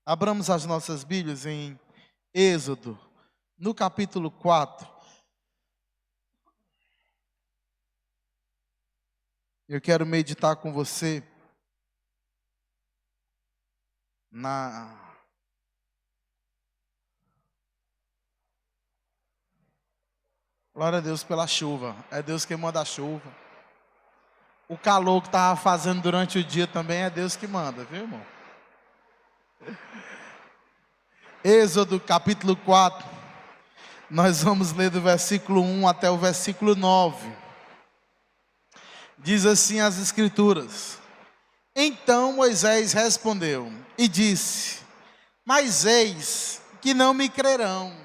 Abramos as nossas Bíblias em Êxodo, no capítulo 4. Eu quero meditar com você Glória a Deus pela chuva. É Deus quem manda a chuva. O calor que estava fazendo durante o dia também é Deus que manda, viu, irmão? Êxodo capítulo 4. Nós vamos ler do versículo 1 até o versículo 9. Diz assim as Escrituras: Então Moisés respondeu e disse: Mas eis que não me crerão,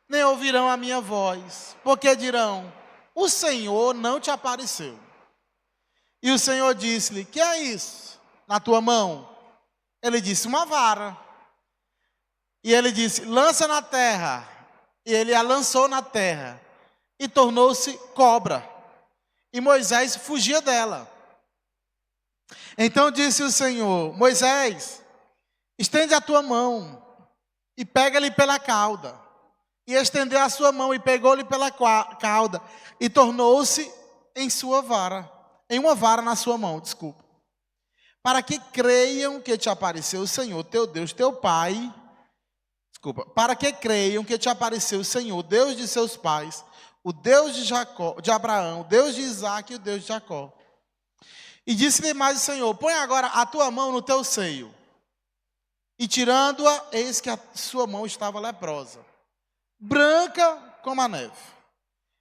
nem ouvirão a minha voz, porque dirão: o Senhor não te apareceu. E o Senhor disse-lhe: que é isso na tua mão? Ele disse: uma vara. E ele disse: lança na terra. E ele a lançou na terra, e tornou-se cobra. E Moisés fugia dela. Então disse o Senhor: Moisés, estende a tua mão, e pega-lhe pela cauda. E estendeu a sua mão, e pegou-lhe pela cauda, e tornou-se em uma vara na sua mão, para que creiam que te apareceu o Senhor, teu Deus, teu Pai, para que creiam que te apareceu o Senhor, Deus de seus pais, o Deus de Jacó, de Abraão, o Deus de Isaque e o Deus de Jacó. E disse-lhe mais o Senhor: põe agora a tua mão no teu seio. E tirando-a, eis que a sua mão estava leprosa, branca como a neve.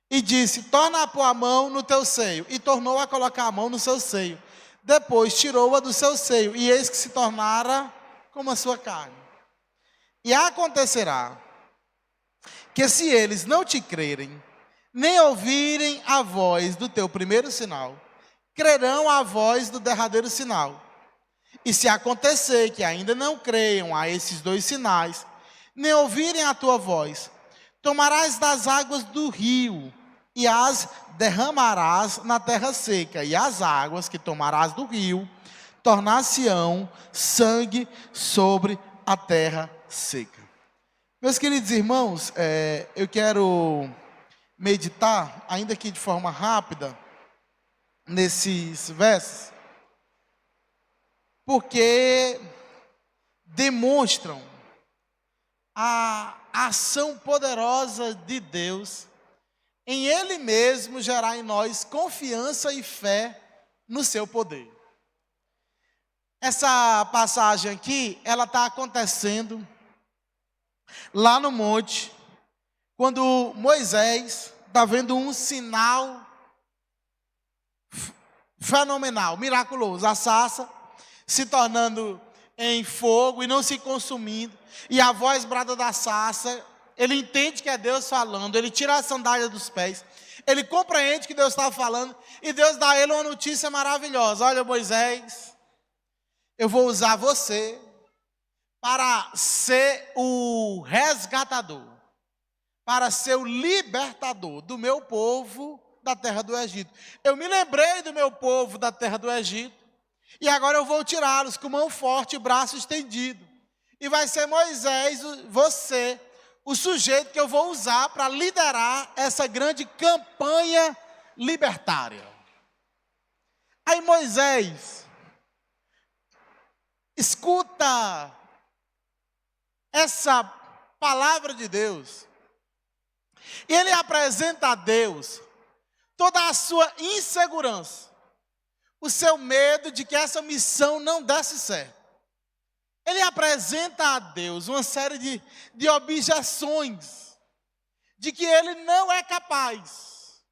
E disse: torna a pôr a mão no teu seio. E tornou a colocar a mão no seu seio. Depois tirou-a do seu seio, e eis que se tornara como a sua carne. E acontecerá que, se eles não te crerem, nem ouvirem a voz do teu primeiro sinal, crerão a voz do derradeiro sinal. E se acontecer que ainda não creiam a esses dois sinais, nem ouvirem a tua voz, tomarás das águas do rio, e as derramarás na terra seca, e as águas que tomarás do rio tornar-se-ão sangue sobre a terra seca. Meus queridos irmãos, eu quero meditar, ainda que de forma rápida, nesses versos, porque demonstram a ação poderosa de Deus em Ele mesmo gerar em nós confiança e fé no seu poder. Essa passagem aqui, ela está acontecendo lá no monte, quando Moisés está vendo um sinal fenomenal, miraculoso, a sarça se tornando em fogo e não se consumindo, e a voz brada da sarça. Ele entende que é Deus falando, ele tira a sandália dos pés, ele compreende que Deus está falando, e Deus dá a ele uma notícia maravilhosa: olha, Moisés, eu vou usar você para ser o resgatador, para ser o libertador do meu povo da terra do Egito. Eu me lembrei do meu povo da terra do Egito, e agora eu vou tirá-los com mão forte e braço estendido. E vai ser Moisés, você, o sujeito que eu vou usar para liderar essa grande campanha libertária. Aí Moisés escuta essa palavra de Deus, e ele apresenta a Deus toda a sua insegurança, o seu medo de que essa missão não desse certo. Ele apresenta a Deus uma série de objeções, de que ele não é capaz.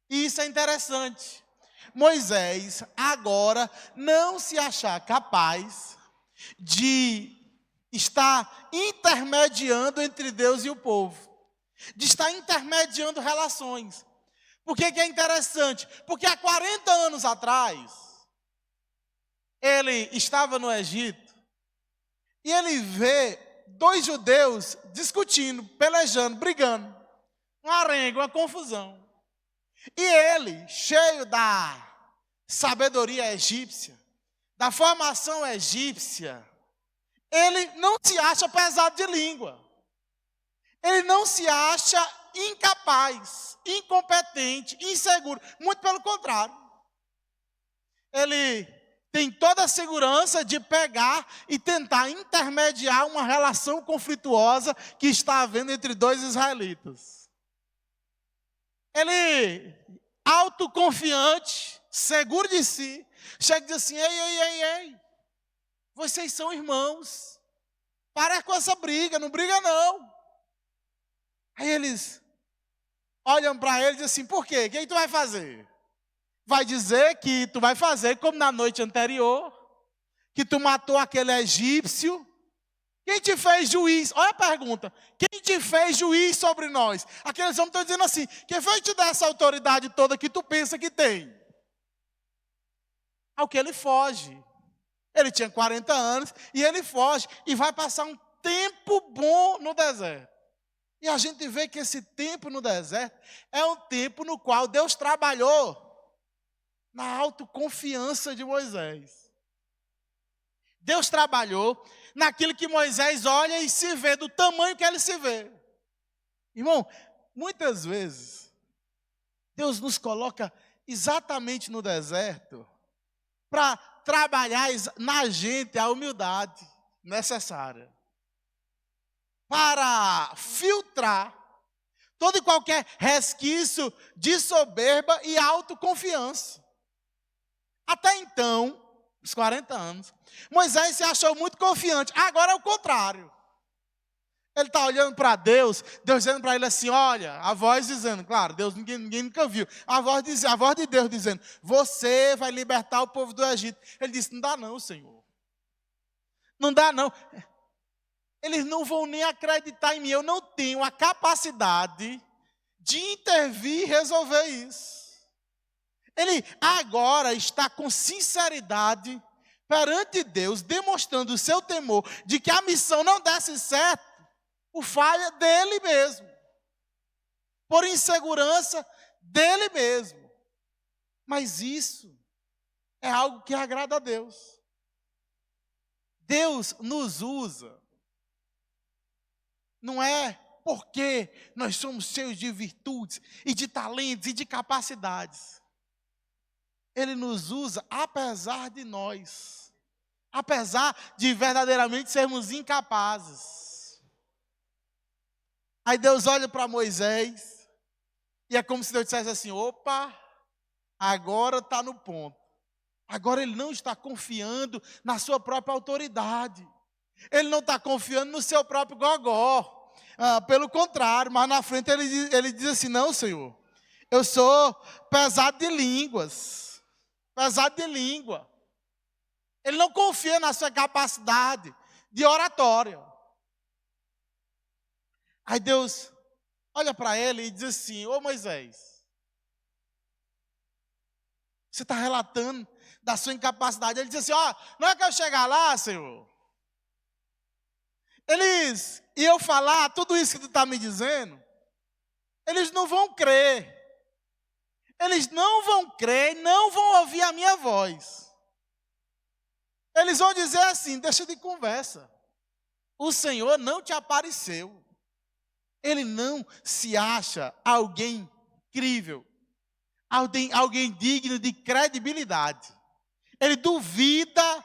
E isso é interessante. Moisés agora não se achar capaz de estar intermediando entre Deus e o povo, de estar intermediando relações. Por que é interessante? Porque há 40 anos atrás, ele estava no Egito, e ele vê dois judeus discutindo, pelejando, brigando, uma arenga, uma confusão. E ele, cheio da sabedoria egípcia, da formação egípcia, ele não se acha pesado de língua. Ele não se acha incapaz, incompetente, inseguro. Muito pelo contrário. Ele tem toda a segurança de pegar e tentar intermediar uma relação conflituosa que está havendo entre dois israelitas. Ele, autoconfiante, seguro de si, chega e diz assim: ei, vocês são irmãos, para com essa briga, não briga não. Aí eles olham para ele e dizem assim: por quê? O que tu vai fazer? Vai dizer que tu vai fazer como na noite anterior, que tu matou aquele egípcio. Quem te fez juiz? Olha a pergunta. Quem te fez juiz sobre nós? Aqueles homens estão dizendo assim: quem foi que te dá essa autoridade toda que tu pensa que tem? Ao que ele foge. Ele tinha 40 anos e ele foge e vai passar um tempo bom no deserto. E a gente vê que esse tempo no deserto é um tempo no qual Deus trabalhou na autoconfiança de Moisés. Deus trabalhou naquilo que Moisés olha e se vê, do tamanho que ele se vê. Irmão, muitas vezes, Deus nos coloca exatamente no deserto para trabalhar na gente a humildade necessária. Para filtrar todo e qualquer resquício de soberba e autoconfiança. Até então, os 40 anos, Moisés se achou muito confiante. Agora é o contrário. Ele está olhando para Deus, Deus dizendo para ele assim: olha, a voz dizendo, claro, Deus ninguém nunca viu, a voz de Deus dizendo: você vai libertar o povo do Egito. Ele disse: não dá não, Senhor. Não dá não. Eles não vão nem acreditar em mim. Eu não tenho a capacidade de intervir e resolver isso. Ele agora está com sinceridade perante Deus, demonstrando o seu temor de que a missão não desse certo, por falha dele mesmo, por insegurança dele mesmo. Mas isso é algo que agrada a Deus. Deus nos usa. Não é porque nós somos cheios de virtudes e de talentos e de capacidades. Ele nos usa apesar de nós. Apesar de verdadeiramente sermos incapazes. Aí Deus olha para Moisés e é como se Deus dissesse assim: opa, agora está no ponto. Agora ele não está confiando na sua própria autoridade. Ele não está confiando no seu próprio gogó. Pelo contrário, mas na frente ele diz assim: não, Senhor, eu sou pesado de línguas. Pesado de língua. Ele não confia na sua capacidade de oratória. Aí Deus olha para ele e diz assim: ô Moisés, você está relatando da sua incapacidade. Ele diz assim: ó, não é que eu chegar lá, Senhor, eles iam falar tudo isso que tu está me dizendo, eles não vão crer. Eles não vão crer, não vão ouvir a minha voz. Eles vão dizer assim: deixa de conversa. O Senhor não te apareceu. Ele não se acha alguém crível, alguém digno de credibilidade. Ele duvida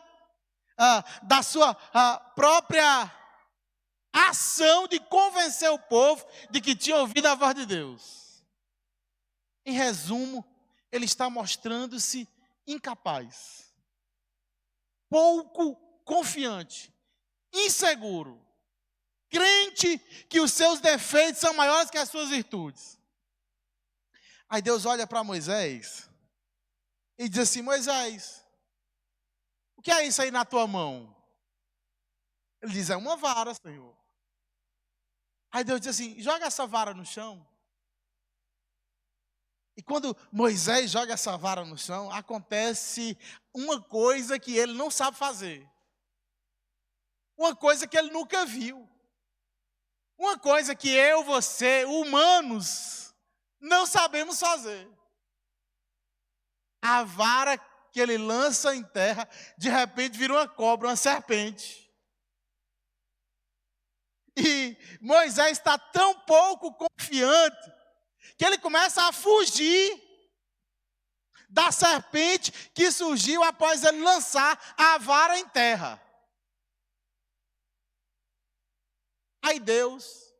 da sua própria ação de convencer o povo de que tinha ouvido a voz de Deus. Em resumo, ele está mostrando-se incapaz, pouco confiante, inseguro, crente que os seus defeitos são maiores que as suas virtudes. Aí Deus olha para Moisés e diz assim: Moisés, o que é isso aí na tua mão? Ele diz: é uma vara, Senhor. Aí Deus diz assim: joga essa vara no chão. E quando Moisés joga essa vara no chão, acontece uma coisa que ele não sabe fazer. Uma coisa que ele nunca viu. Uma coisa que eu, você, humanos, não sabemos fazer. A vara que ele lança em terra, de repente vira uma cobra, uma serpente. E Moisés está tão pouco confiante que ele começa a fugir da serpente que surgiu após ele lançar a vara em terra. Aí Deus,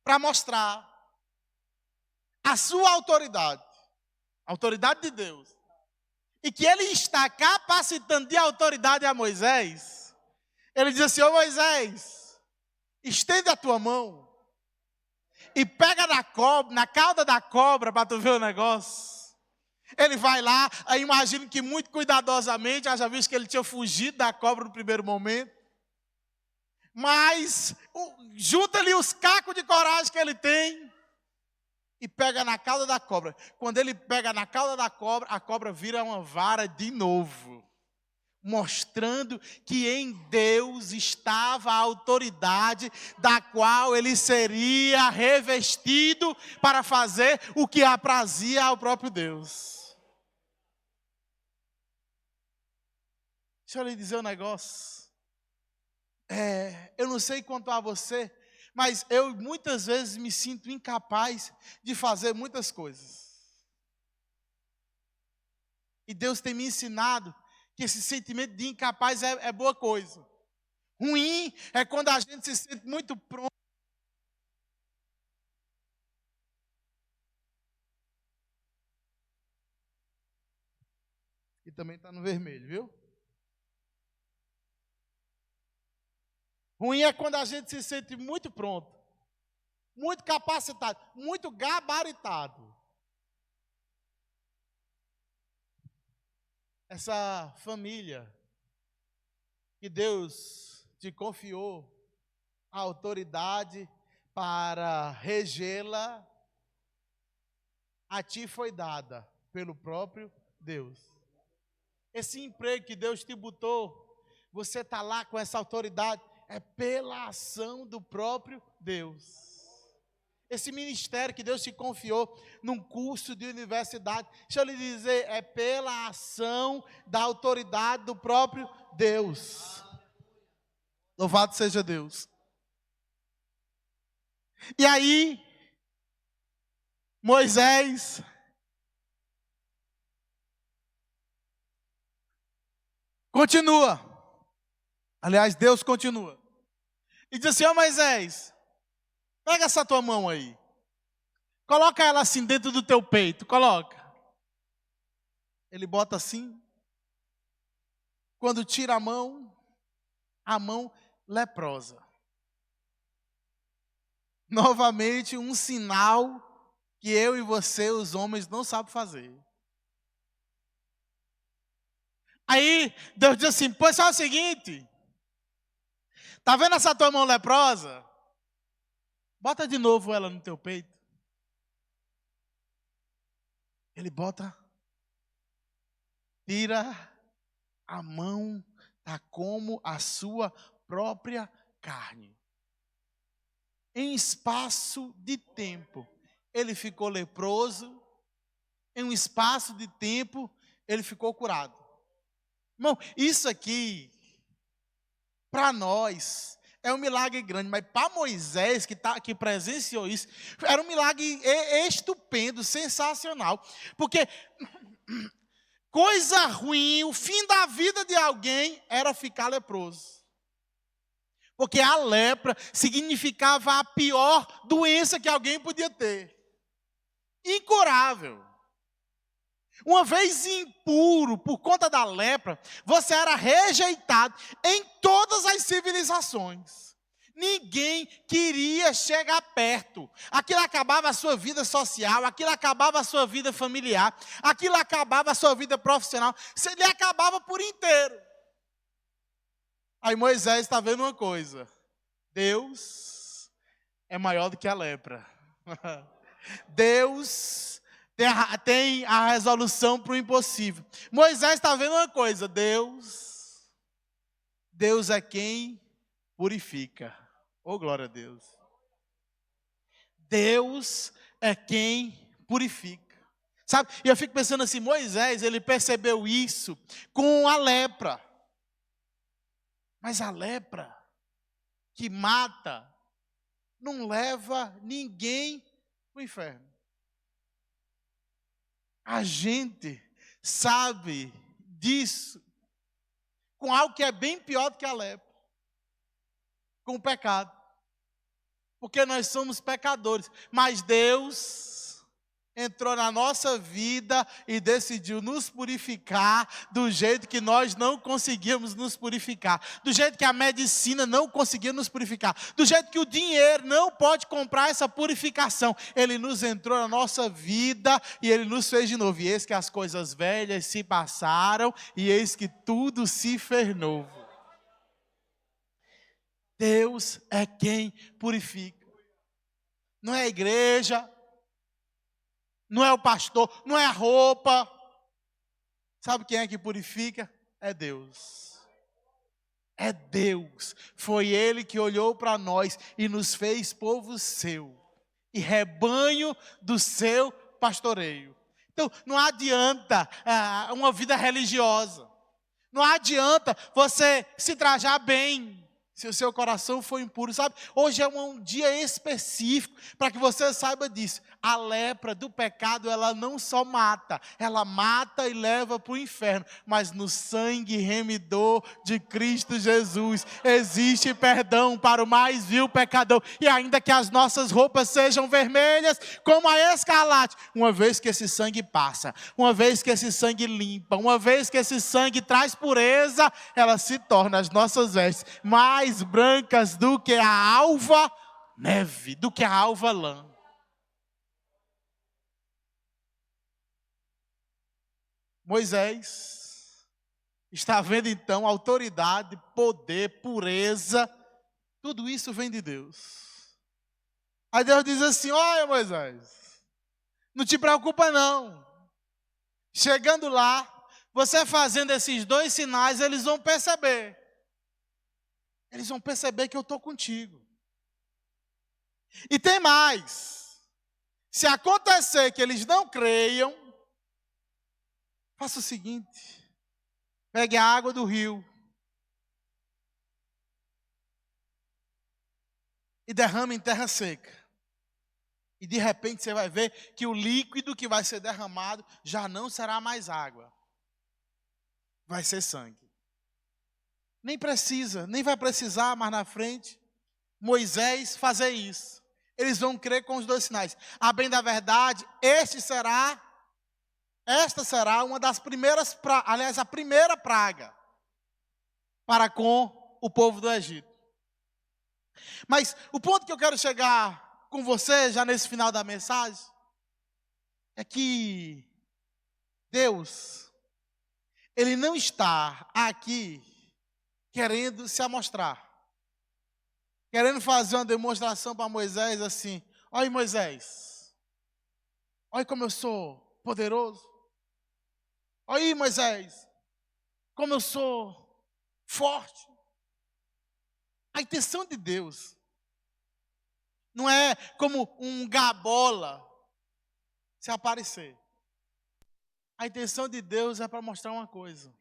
para mostrar a sua autoridade, a autoridade de Deus, e que ele está capacitando de autoridade a Moisés, ele diz assim: ô Moisés, estende a tua mão e pega na cauda da cobra para tu ver o negócio. Ele vai lá, aí imagino que muito cuidadosamente, já visto que ele tinha fugido da cobra no primeiro momento, mas junta ali os cacos de coragem que ele tem e pega na cauda da cobra. Quando ele pega na cauda da cobra, a cobra vira uma vara de novo, mostrando que em Deus estava a autoridade da qual ele seria revestido para fazer o que aprazia ao próprio Deus. Deixa eu lhe dizer um negócio. Eu não sei quanto a você, mas eu muitas vezes me sinto incapaz de fazer muitas coisas. E Deus tem me ensinado que esse sentimento de incapaz é boa coisa. Ruim é quando a gente se sente muito pronto. E também está no vermelho, viu? Ruim é quando a gente se sente muito pronto, muito capacitado, muito gabaritado. Essa família que Deus te confiou a autoridade para regê-la, a ti foi dada pelo próprio Deus. Esse emprego que Deus te botou, você está lá com essa autoridade, é pela ação do próprio Deus. Esse ministério que Deus te confiou num curso de universidade, deixa eu lhe dizer, é pela ação da autoridade do próprio Deus. Louvado seja Deus. E aí, Moisés continua. Aliás, Deus continua. E diz assim: ó Moisés, pega essa tua mão aí. Coloca ela assim dentro do teu peito, coloca. Ele bota assim. Quando tira a mão leprosa. Novamente um sinal que eu e você, os homens, não sabem fazer. Aí Deus diz assim: pois é o seguinte, tá vendo essa tua mão leprosa? Bota de novo ela no teu peito. Ele bota, tira a mão, tá como a sua própria carne. Em espaço de tempo, ele ficou leproso. Em um espaço de tempo, ele ficou curado. Irmão, isso aqui, para nós, é um milagre grande, mas para Moisés, que presenciou isso, era um milagre estupendo, sensacional. Porque coisa ruim, o fim da vida de alguém era ficar leproso. Porque a lepra significava a pior doença que alguém podia ter. Incurável. Uma vez impuro por conta da lepra, você era rejeitado em todas as civilizações. Ninguém queria chegar perto. Aquilo acabava a sua vida social, aquilo acabava a sua vida familiar, aquilo acabava a sua vida profissional. Ele acabava por inteiro. Aí Moisés está vendo uma coisa: Deus é maior do que a lepra. Deus tem a resolução para o impossível. Moisés está vendo uma coisa: Deus é quem purifica. Oh, glória a Deus. Deus é quem purifica. Sabe? E eu fico pensando assim, Moisés, ele percebeu isso com a lepra. Mas a lepra que mata não leva ninguém para o inferno. A gente sabe disso com algo que é bem pior do que a lepra, com o pecado. Porque nós somos pecadores, mas Deus entrou na nossa vida e decidiu nos purificar do jeito que nós não conseguíamos nos purificar, do jeito que a medicina não conseguia nos purificar, do jeito que o dinheiro não pode comprar essa purificação. Ele nos entrou na nossa vida e Ele nos fez de novo. E eis que as coisas velhas se passaram e eis que tudo se fez novo. Deus é quem purifica. Não é a igreja, não é o pastor, não é a roupa. Sabe quem é que purifica? É Deus. É Deus. Foi Ele que olhou para nós e nos fez povo seu e rebanho do seu pastoreio. Então, não adianta uma vida religiosa. Não adianta você se trajar bem se o seu coração for impuro, sabe? Hoje é um dia específico para que você saiba disso. A lepra do pecado, ela não só mata, ela mata e leva para o inferno, mas no sangue remidor de Cristo Jesus existe perdão para o mais vil pecador. E ainda que as nossas roupas sejam vermelhas como a escarlate, uma vez que esse sangue passa, uma vez que esse sangue limpa, uma vez que esse sangue traz pureza, ela se torna as nossas vestes mais brancas do que a alva neve, do que a alva lã. Moisés está vendo então autoridade, poder, pureza, tudo isso vem de Deus. Aí Deus diz assim: olha, Moisés, não te preocupa não. Chegando lá, você fazendo esses 2 sinais, eles vão perceber. Eles vão perceber que eu estou contigo. E tem mais. Se acontecer que eles não creiam, faça o seguinte: pegue a água do rio e derrame em terra seca. E de repente você vai ver que o líquido que vai ser derramado já não será mais água. Vai ser sangue. Nem vai precisar mais na frente Moisés fazer isso. Eles vão crer com os 2 sinais. A bem da verdade, esta será uma das primeiras, aliás, a primeira praga para com o povo do Egito. Mas o ponto que eu quero chegar com você, já nesse final da mensagem, é que Deus, Ele não está aqui querendo se amostrar, querendo fazer uma demonstração para Moisés assim: olha Moisés, olha como eu sou poderoso, olha aí Moisés, como eu sou forte. A intenção de Deus não é como um gabola se aparecer. A intenção de Deus é para mostrar uma coisa: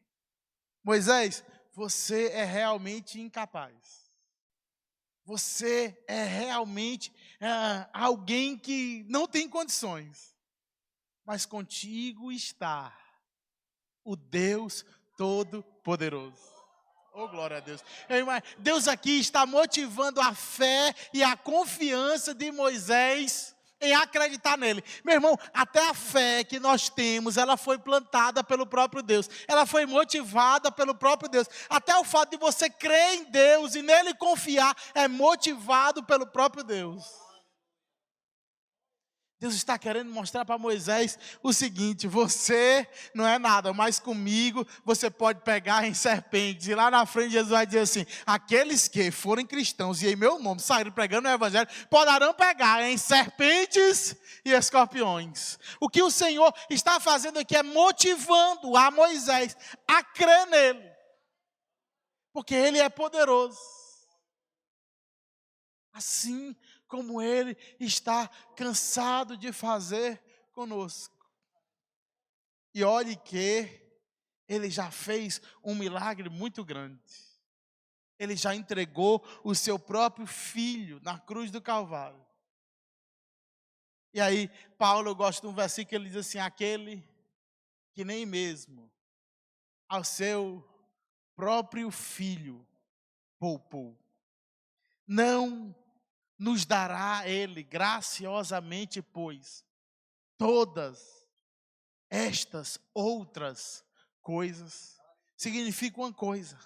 Moisés, você é realmente incapaz. Você é realmente alguém que não tem condições. Mas contigo está o Deus Todo-Poderoso. Oh, glória a Deus. Deus aqui está motivando a fé e a confiança de Moisés em acreditar nele. Meu irmão, até a fé que nós temos, ela foi plantada pelo próprio Deus. Ela foi motivada pelo próprio Deus. Até o fato de você crer em Deus e nele confiar é motivado pelo próprio Deus. Deus está querendo mostrar para Moisés o seguinte: você não é nada, mas comigo você pode pegar em serpentes. E lá na frente Jesus vai dizer assim: aqueles que forem cristãos e em meu nome saírem pregando o evangelho, poderão pegar em serpentes e escorpiões. O que o Senhor está fazendo aqui é motivando a Moisés a crer nele, porque ele é poderoso. Assim como Ele está cansado de fazer conosco. E olhe que Ele já fez um milagre muito grande. Ele já entregou o seu próprio filho na cruz do Calvário. E aí, Paulo, eu gosto de um versículo que ele diz assim: aquele que nem mesmo ao seu próprio filho poupou, não nos dará ele graciosamente, pois, todas estas outras coisas. Significa uma coisa: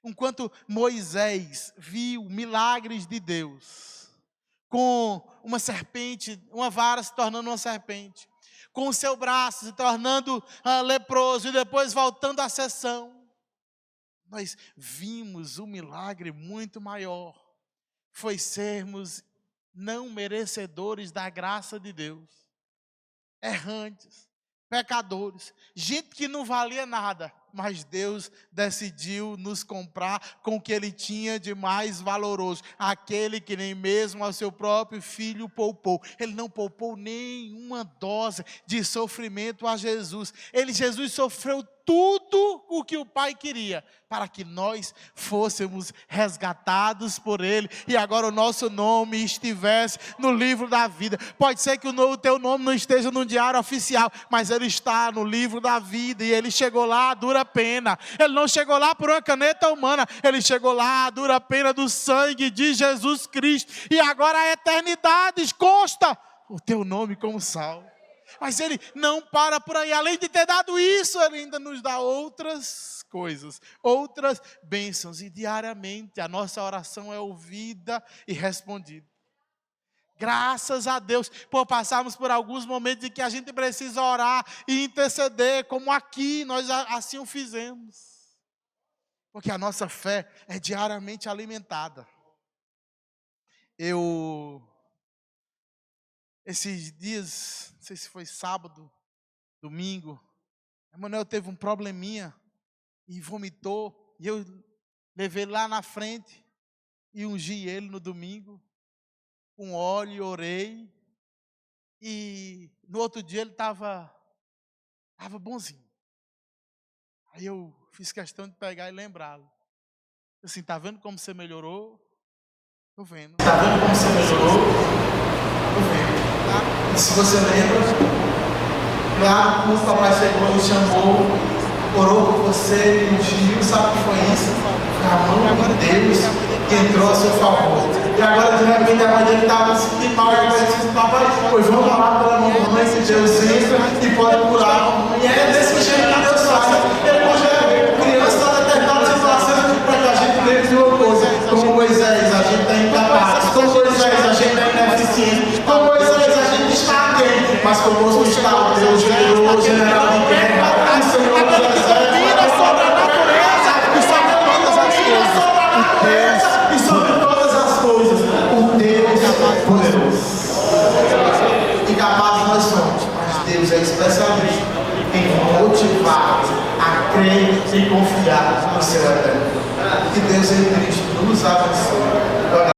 enquanto Moisés viu milagres de Deus, com uma serpente, uma vara se tornando uma serpente, com o seu braço se tornando leproso e depois voltando à seção, nós vimos um milagre muito maior, foi sermos não merecedores da graça de Deus, errantes, pecadores, gente que não valia nada, mas Deus decidiu nos comprar com o que Ele tinha de mais valoroso, aquele que nem mesmo ao seu próprio filho poupou. Ele não poupou nenhuma dose de sofrimento a Jesus. Jesus sofreu tudo o que o Pai queria, para que nós fôssemos resgatados por Ele, e agora o nosso nome estivesse no livro da vida. Pode ser que o teu nome não esteja no diário oficial, mas ele está no livro da vida, e ele chegou lá a dura pena. Ele não chegou lá por uma caneta humana, ele chegou lá a dura pena do sangue de Jesus Cristo, e agora a eternidade consta o teu nome como salvo. Mas Ele não para por aí. Além de ter dado isso, Ele ainda nos dá outras coisas, outras bênçãos. E diariamente a nossa oração é ouvida e respondida. Graças a Deus por passarmos por alguns momentos em que a gente precisa orar e interceder, como aqui nós assim o fizemos. Porque a nossa fé é diariamente alimentada. Esses dias, não sei se foi sábado, domingo, Emanuel teve um probleminha e vomitou, e eu levei ele lá na frente e ungi ele no domingo com óleo, orei, e no outro dia ele estava bonzinho. Aí eu fiz questão de pegar e lembrá-lo. Assim, tá vendo como você melhorou? Tô vendo. Tá vendo como você melhorou? Tô vendo. E se você lembra, lá o papai chegou, me chamou, orou por você, me ungiu, sabe o que foi isso? Foi a mão de Deus que entrou a seu favor. E agora de repente a mãe dele estava sentindo mal, e disse: papai, pois vamos orar pela mamãe, que Deus entra e pode curar a mamãe. E é desse jeito que Deus faz. Ele congela criança para determinadas situações, para que a gente lembre de uma coisa: como Moisés, a gente está incapaz, como Moisés, a gente está ineficiente, como Moisés, mas conosco está o Deus generoso, general de guerra, o Senhor dos exércitos, sobre a natureza e sobre todas as coisas, o Deus e sobre todas as coisas, o Deus poderoso. Incapazes nós somos, mas Deus é especialista em motivar a crer e confiar no seu eterno. Que Deus em Cristo nos abençoe.